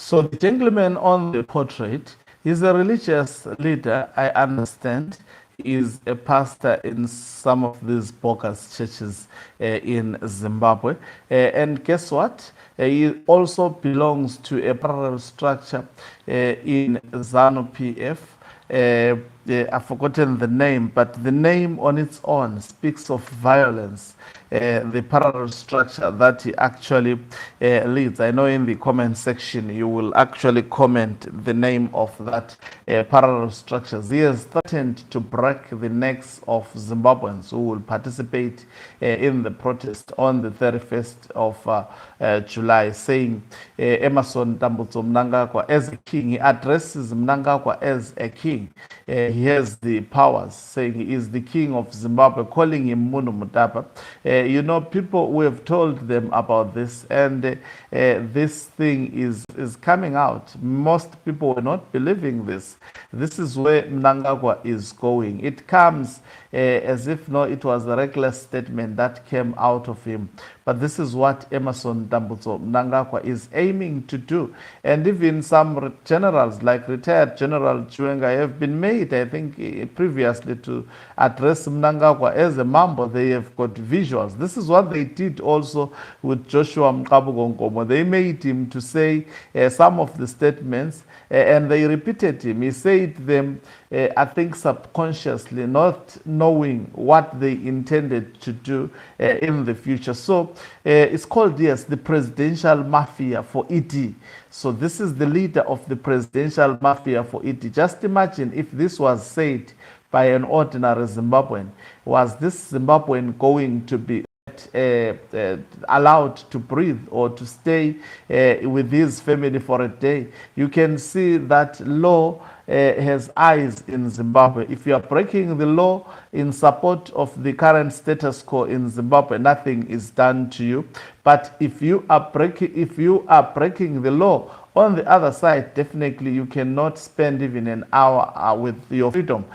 So the gentleman on the portrait is a religious leader, I understand. He is a pastor in some of these bogus churches in Zimbabwe. And guess what? He also belongs to a parallel structure in ZANU PF. I've forgotten the name, but the name on its own speaks of violence, the parallel structure that he actually leads. I know in the comment section you will actually comment the name of that parallel structures. He has threatened to break the necks of Zimbabweans who will participate in the protest on the 31st of July, saying Emerson Tambutso Mnangagwa as a king. He addresses Mnangagwa as a king. He has the powers, saying he is the king of Zimbabwe, calling him Munu Mutapa. You know, people, we have told them about this, and this thing is coming out. Most people were not believing this. This is where Mnangagwa is going. It comes as if no, it was a reckless statement that came out of him. But this is what Emerson Tambutso Mnangagwa is aiming to do. And even some generals, like retired General Chiwenga, have been made, I think, previously to address Mnangagwa as a mambo. They have got visuals. This is what they did also with Joshua Mkabugongomo. They made him to say some of the statements, and they repeated him. He said them, I think, subconsciously, not knowing what they intended to do in the future. So it's called, yes, the presidential mafia for ED. So this is the leader of the presidential mafia for ED. Just imagine if this was said by an ordinary Zimbabwean. Was this Zimbabwean going to be allowed to breathe or to stay with his family for a day? You can see that law has eyes in Zimbabwe. If you are breaking the law in support of the current status quo in Zimbabwe, nothing is done to you. But if you are breaking the law on the other side, definitely you cannot spend even an hour with your freedom.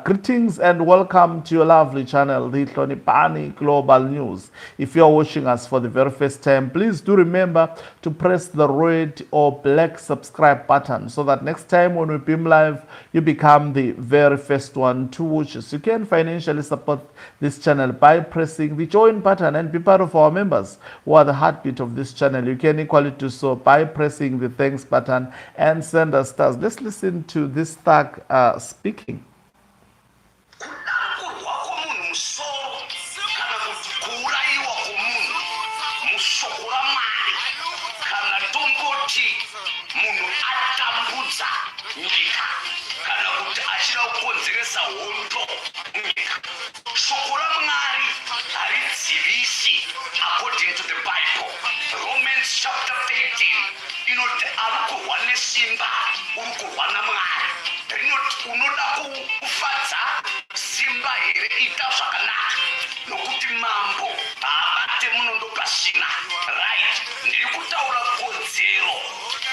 Greetings and welcome to your lovely channel, the Hlonipani Global News. If you are watching us for the very first time, please do remember to press the red or black subscribe button so that next time when we beam live, you become the very first one to watch us. You can financially support this channel by pressing the join button and be part of our members who are the heartbeat of this channel. You can equally do so by pressing the thanks button and send us stars. Let's listen to this thug speaking. According to the Bible, Romans chapter 13, inoti arikuhwane simba urikuhwana mwari rinoti unoda kufadza simba here ita zvakanaka nokuti mambo haabate munondo pasina. Right, ndiri kutaura kodzero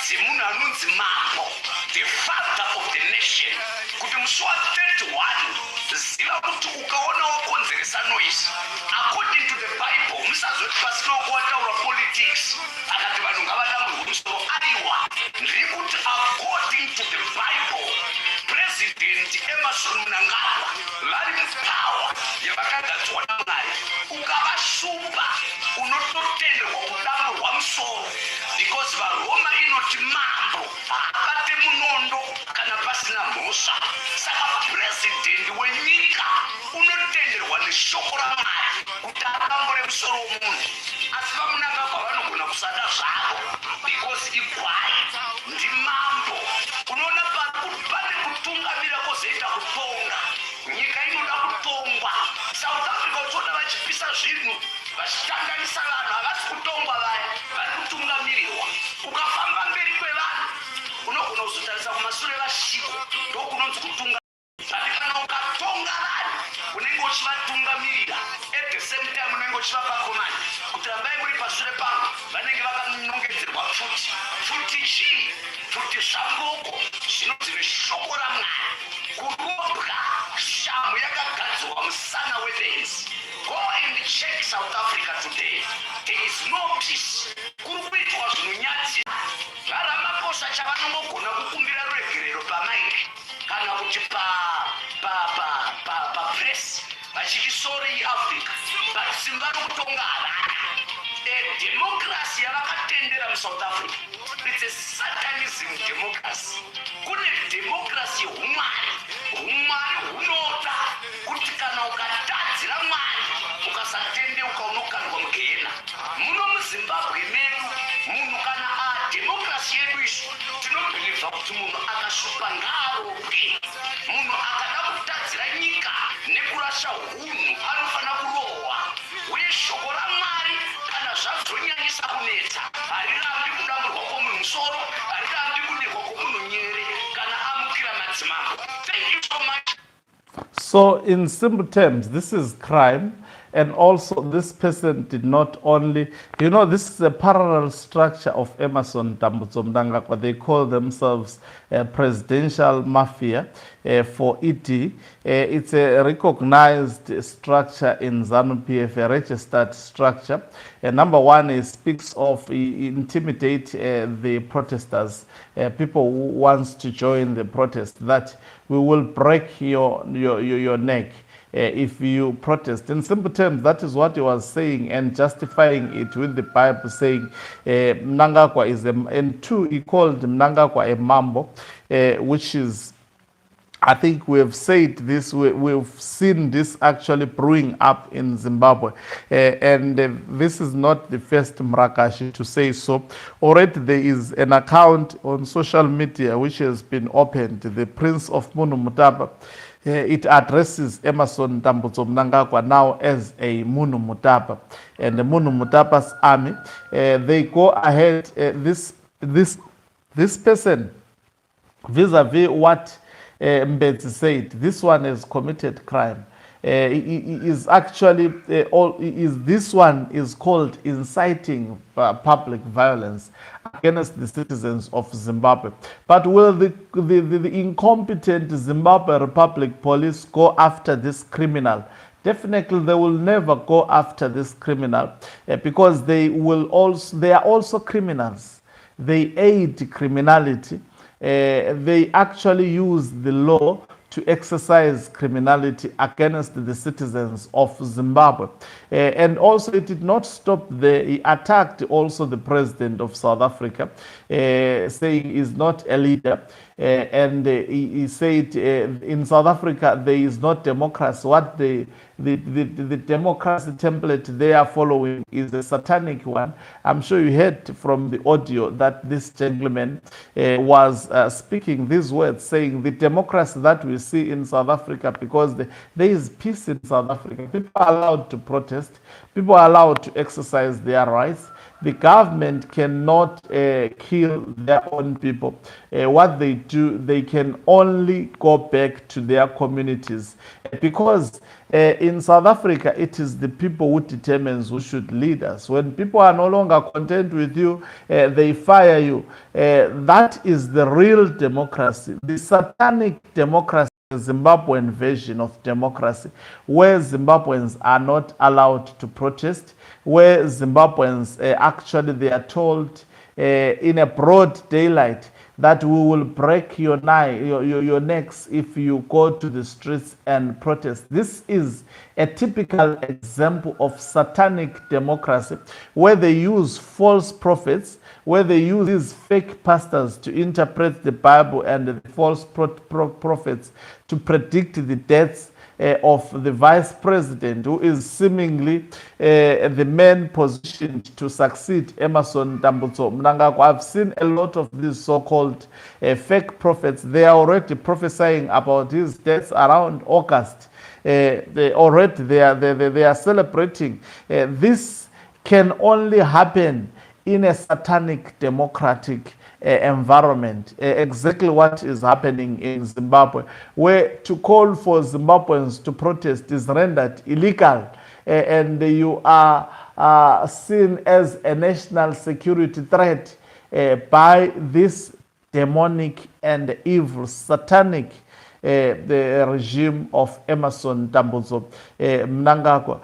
dzemunhu anonzi mambo, the father of the nation, kuti musi wa 31 ziva kuti ukaona wakonzeresa noise according to the Bible, musazoti pasina kuwataura politics akati vanhu ngavadamburwe musoro. Aiwa, ndiri kuti according to the Bible, President Emerson Mnangagwa vari mupower yavakagadzwa naMwari. Ukavashupa unototenderwa kudamburwa musoro, because vaRoma inoti mambo haabate munondo kana pasina mhosva. Saka president wenyika unotenderwa neshoko raMwari kuti adambure musoro womunhu. Asi vaMnangagwa vanogona kusada zvavo because igwai ndi mambo. Unoona pane kutungamira kwozoita kutonga. Nyika inoda kutongwa. South Africa uchiona vachipisa zvinhu vachitanganisa vanhu, havasi kutongwa vaya, vari kutungamirirwa. Ukafamba mberi kwevanhu unogona kuzotarisa kumashure vashiko, ndokunonzi kutunga. But kana ukatonga vanhu unenge uchivatungamirira, at the same time unenge uchivapa command kuti rambai muri pashure pangu. Vanenge vakanongedzerwa futi chii, futi zvamboko zvinonzi neshoko raMwari, kurobwa shamhu yakagadzirwa musana webenzi. Go and check South Africa today. There is no peace. Kuri kuitwa zvinonyadzira. VaRamaphosa chavanongogona kukumbira ruregerero pamaiki kana kuti papress vachiti sori yeafrica but simba rokutonga harana. Democracy yavakatendera muSouth Africa, it's a satanism democracy. Kune democracy humwari hunota kuti kana ukatadzira mwari ukasatendeuka unokandwa mugehena. Muno muZimbabwe medu munhu kana democracy yedu isu tinobhilivha kuti munhu akashupa ngaarope. Munhu akada kutadzira nyika nekurasha hunhu anofanira kurohwa, uye shoko raMwari kana zvazonyanyisa kunetsa harirambi kudamburwa kwomunhu musoro, harirambi kudehwa kwomunhu nyere kana amukira madzimambo. Thank you so much. So in simple terms, this is crime. And also this person did not only, this is a parallel structure of Emmerson Tambutso Mnangagwa. They call themselves presidential mafia for ET. It's a recognized structure in ZANU-PF, a registered structure. Number one, it speaks of intimidate the protesters, people who wants to join the protest, that we will break your neck. If you protest. In simple terms, that is what he was saying and justifying it with the Bible, saying Mnangagwa is and two, he called Mnangagwa a mambo, which is, I think we've said this, we've seen this actually brewing up in Zimbabwe. And this is not the first Mrakashi to say so. Already there is an account on social media which has been opened, the Prince of Munu-Mutapa. It addresses Emmerson Tambutso Mnangagwa now as a Munu-Mutapa, and the Munu-Mutapa's army. They go ahead. This person, vis-a-vis what Mbetsi said, this one has committed crime. Is actually this one is called inciting public violence against the citizens of Zimbabwe. But will the incompetent Zimbabwe Republic Police go after this criminal? Definitely they will never go after this criminal because they are also criminals. They aid criminality. They actually use the law to exercise criminality against the citizens of Zimbabwe. And also it did not stop there. He attacked also the president of South Africa, saying he's not a leader. And he said in South Africa there is not democracy. What the democracy template they are following is a satanic one. I'm sure you heard from the audio that this gentleman was speaking these words, saying the democracy that we see in South Africa, because there is peace in South Africa. People are allowed to protest. People are allowed to exercise their rights. The government cannot kill their own people. What they do, they can only go back to their communities. Because in South Africa, it is the people who determines who should lead us. When people are no longer content with you, they fire you. That is the real democracy. The satanic democracy, the Zimbabwean version of democracy, where Zimbabweans are not allowed to protest, where Zimbabweans actually they are told in a broad daylight that we will break your necks if you go to the streets and protest. This is a typical example of satanic democracy, where they use false prophets, where they use these fake pastors to interpret the Bible and the false prophets to predict the deaths of the vice president, who is seemingly the man positioned to succeed Emmerson Tambutso Mnangagwa. I've seen a lot of these so-called fake prophets. They are already prophesying about his deaths around August. They are celebrating. This can only happen in a satanic democratic environment, exactly what is happening in Zimbabwe, where to call for Zimbabweans to protest is rendered illegal, and you are seen as a national security threat by this demonic and evil satanic the regime of Emerson Tambunzo Mnangagwa.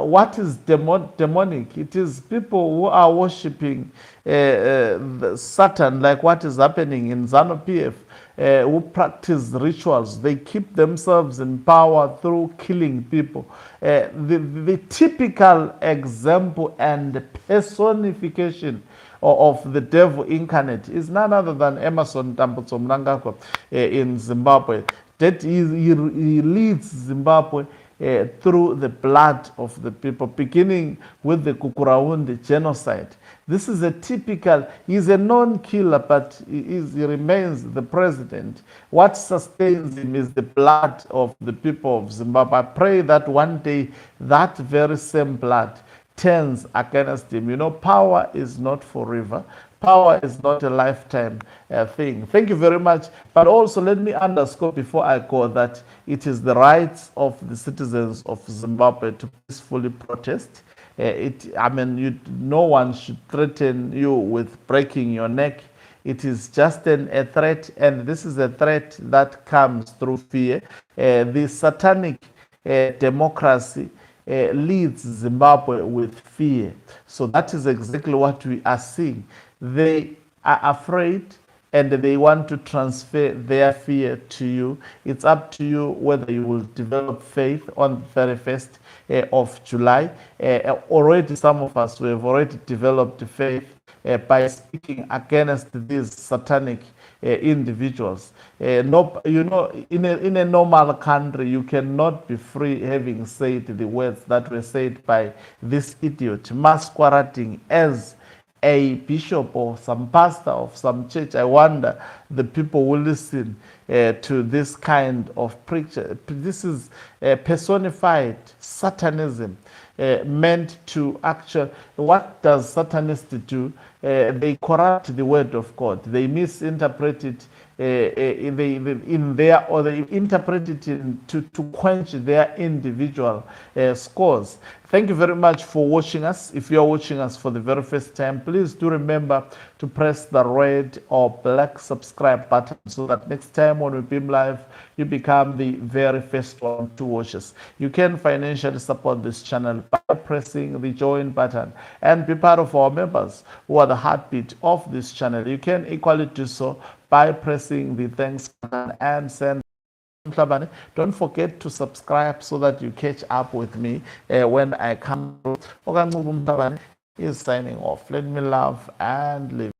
What is demonic? It is people who are worshipping Satan, like what is happening in ZANU-PF. Who practice rituals. They keep themselves in power through killing people. The typical example and personification of the devil incarnate is none other than Emerson Tambutso Mnangagwa in Zimbabwe. That he leads Zimbabwe through the blood of the people, beginning with the Kukurahundi genocide. This is a typical, he's a known killer, but he remains the president. What sustains him is the blood of the people of Zimbabwe. I pray that one day that very same blood turns against him. You know, power is not forever. Power is not a lifetime thing. Thank you very much. But also let me underscore before I go that it is the rights of the citizens of Zimbabwe to peacefully protest. No one should threaten you with breaking your neck. It is just a threat, and this is a threat that comes through fear. The satanic democracy leads Zimbabwe with fear. So that is exactly what we are seeing. They are afraid and they want to transfer their fear to you. It's up to you whether you will develop faith on the 31st of July. Already, some of us, we have already developed faith by speaking against these satanic individuals. No, you know, in a normal country, you cannot be free having said the words that were said by this idiot, masquerading as a bishop or some pastor of some church. I wonder the people will listen to this kind of preacher. This is personified Satanism, meant to actually, what does Satanists do? They corrupt the word of God. They misinterpret it in their, or they interpret it to quench their individual scores. Thank you very much for watching us. If you are watching us for the very first time, please do remember to press the red or black subscribe button so that next time when we beam live, you become the very first one to watch us. You can financially support this channel by pressing the join button and be part of our members who are the heartbeat of this channel. You can equally do so by pressing the thanks button and send. Don't forget to subscribe so that you catch up with me when I come through. Is signing off. Let me love and live.